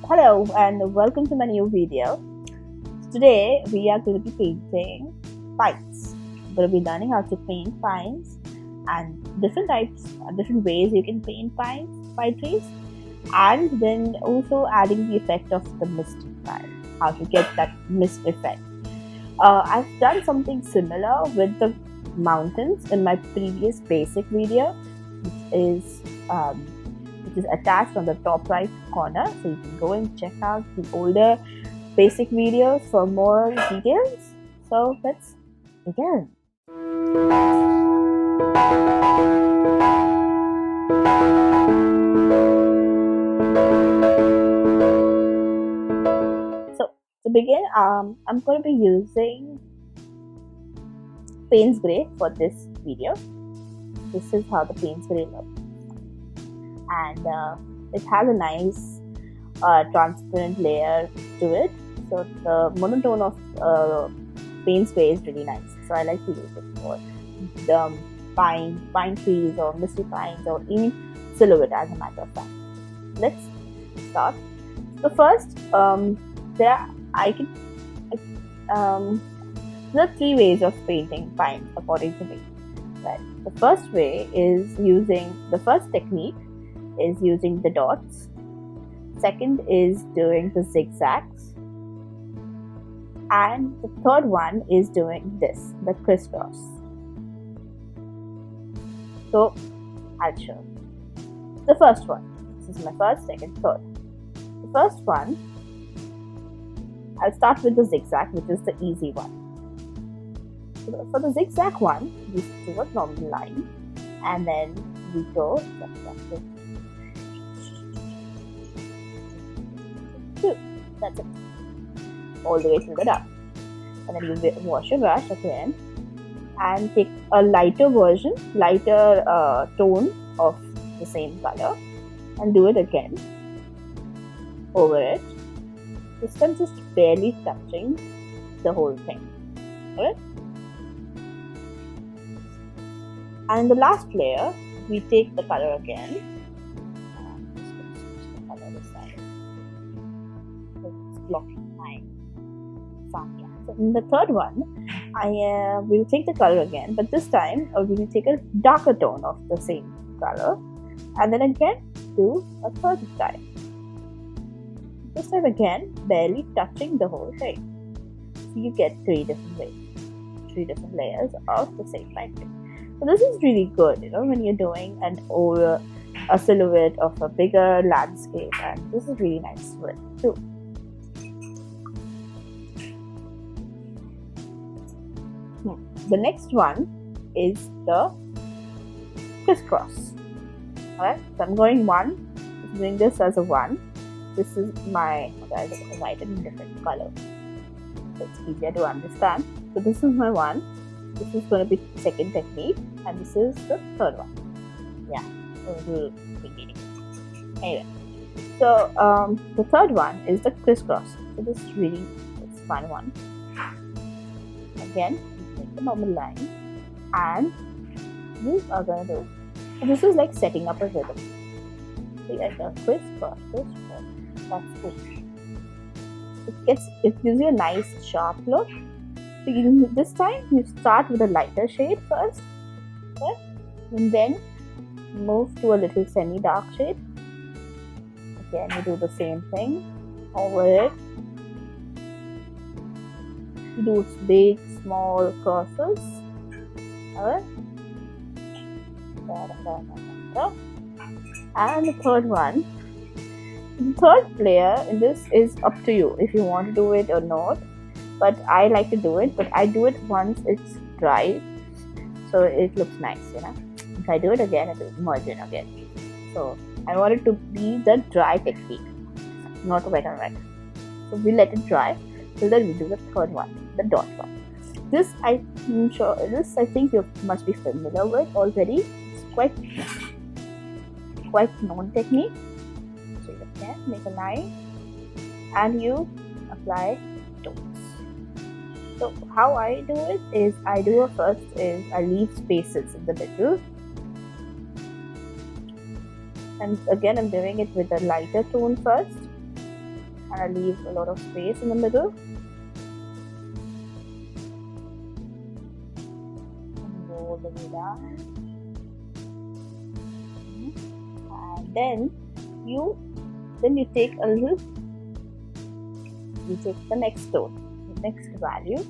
Hello and welcome to my new video. Today we are going to be painting pines. We're going to be learning how to paint pines and different ways you can paint pine trees, and then also adding the effect of the misty pine, how to get that mist effect. I've done something similar with the mountains in my previous basic video, which is attached on the top right corner, so you can go and check out the older basic videos for more details. So let's begin. So to begin, I'm going to be using Payne's Grey for this video. This is how the Payne's Grey looks, and it has a nice transparent layer to it. So the monotone of Payne's Grey is really nice. So I like to use it for the pine trees or misty pines or any silhouette, as a matter of fact. Let's start. So first, there are three ways of painting pines according to me. Right. The first technique is using the dots. Second is doing the zigzags, and the third one is doing this, the crisscross. So I'll show you. The first one. This is my first, second, third. The first one, I'll start with the zigzag, which is the easy one. So for the zigzag one, we do a normal line, and then we go that's it, all the way to the top. And then you wash your brush again and take a lighter tone of the same color and do it again over it. This time just barely touching the whole thing. Alright? And in the last layer, we take the color again. Just going to switch the color this side. It's blocking my sun. Yeah. So in the third one, I will take the color again, but this time we will take a darker tone of the same color, and then again do a third time. This time again, barely touching the whole thing. So you get three different layers of the same painting. So this is really good, when you're doing a silhouette of a bigger landscape, and this is really nice for it too. The next one is the crisscross. Alright, so I'm going doing this as a 1. This is my, I'll write it in different color, so it's easier to understand. So this is my 1. This is going to be the second technique, and this is the third one. Yeah, anyway. So the third one is the crisscross. So this is really fun one. Again, you make the normal line, and you are going to do. So this is like setting up a rhythm. So you have a crisscross. That's cool. It gives you a nice sharp look. So this time you start with a lighter shade first, okay? And then move to a little semi-dark shade. Again, you do the same thing over it. You do big, small crosses. Alright? And the third one. The third layer in this is up to you if you want to do it or not. But I like to do it, but I do it once it's dry, so it looks nice, If I do it again, it will merge in again. So I want it to be the dry technique, not wet on wet. So we let it dry till then we do the third one, the dot one. This I think you must be familiar with already. It's quite known technique. So you can make a line and you apply tones. So how I do it is, I leave spaces in the middle, and again I'm doing it with a lighter tone first, and I leave a lot of space in the middle. And go all the way down. And then you take a little, you take the next stone, the next value,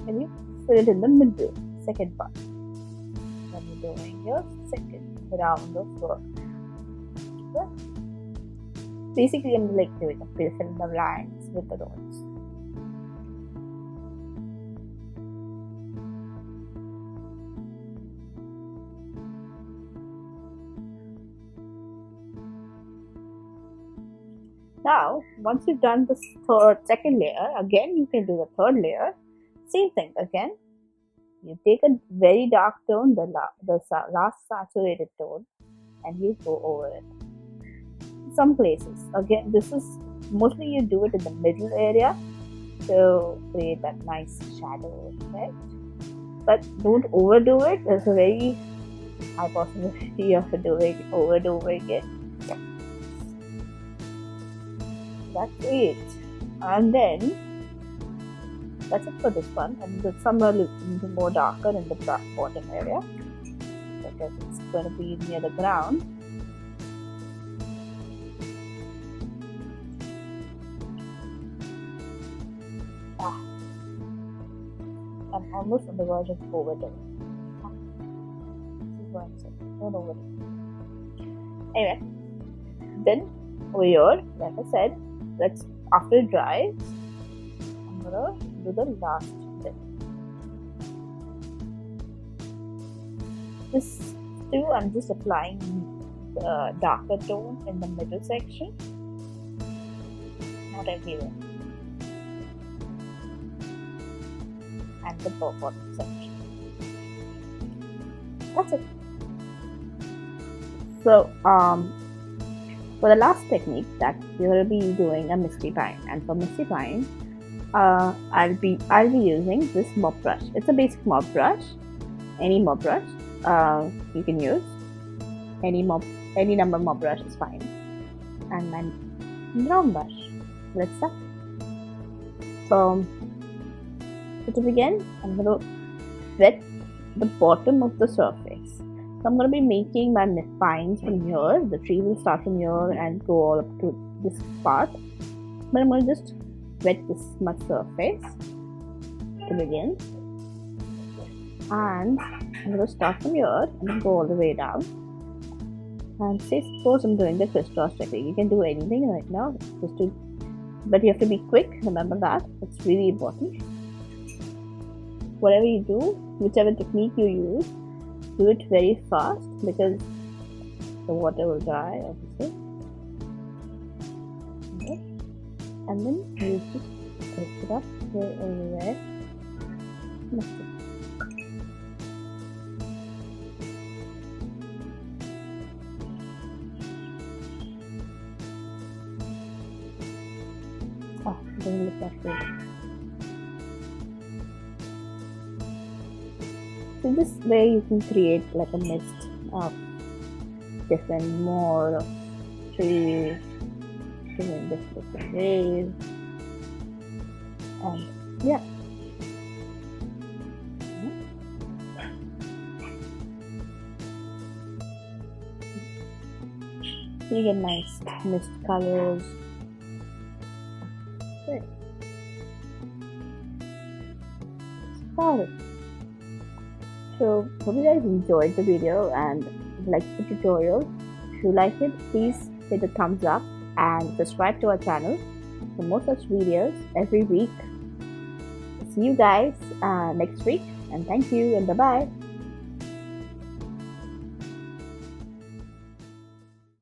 and you fill it in the middle, second part. Then you're doing your second round of work. Okay. Basically, I'm like doing a fill in the lines with the dots. Now, once you've done the second layer, again you can do the third layer. Same thing again. You take a very dark tone, the last saturated tone, and you go over it. Some places, again, this is mostly you do it in the middle area to create that nice shadow effect. But don't overdo it. There's a very high possibility of overdoing it. That's it. And then that's it for this one. And some are a little more darker in the bottom area because it's going to be near the ground. I'm almost on the verge of overdoing. This is what I'm saying. Don't overdo it. Anyway, then over here, like I said, after it dries, I'm gonna do the last bit. This too, I'm just applying the darker tone in the middle section, not everywhere, and the bottom section. That's it. So for the last technique, that we will be doing a misty pine, and for misty pine, I'll be using this mop brush. It's a basic mop brush, any mop brush you can use. Any number mop brush is fine. And my brown brush. Let's start. So to begin, I'm going to wet the bottom of the surface. So I'm going to be making my pines from here. The tree will start from here and go all up to this part. But I'm going to just wet this much surface to begin. And I'm going to start from here and then go all the way down. And say suppose I'm doing the crisscross technique. You can do anything right now, but you have to be quick. Remember that. It's really important. Whatever you do, whichever technique you use, do it very fast because the water will dry, obviously. Okay. And then you just take it up everywhere. Don't look that way. So this way you can create like a mist of different more of trees in different ways, and yeah. You get nice mist colors. Good. So hope you guys enjoyed the video and liked the tutorial. If you like it, please hit the thumbs up and subscribe to our channel for more such videos every week. See you guys next week, and thank you and bye bye.